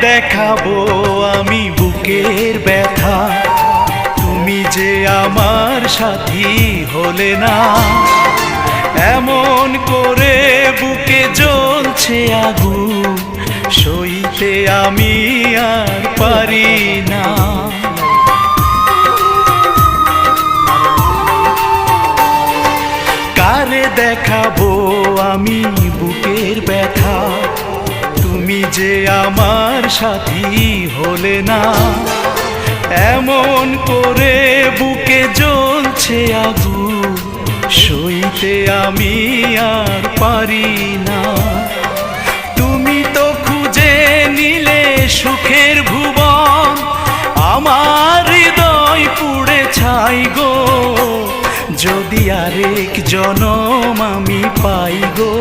দেখাবো আমি বুকের ব্যথা, তুমি যে আমার সাথী হলে না। এমন করে বুকে জ্বলছে আগুন, সইতে আমি আর পারি না। কারে দেখাবো আমি বুকের ব্যথা, তুমি যে আমার সাথী হলে না। এমন করে বুকে জ্বলছে আগুন, সইতে আমি আর পারি না। তুমি তো খুঁজে নিলে সুখের ভুবন, আমার হৃদয় পুড়ে ছাই গো। যদি আরেক জনম আমি পাই গো।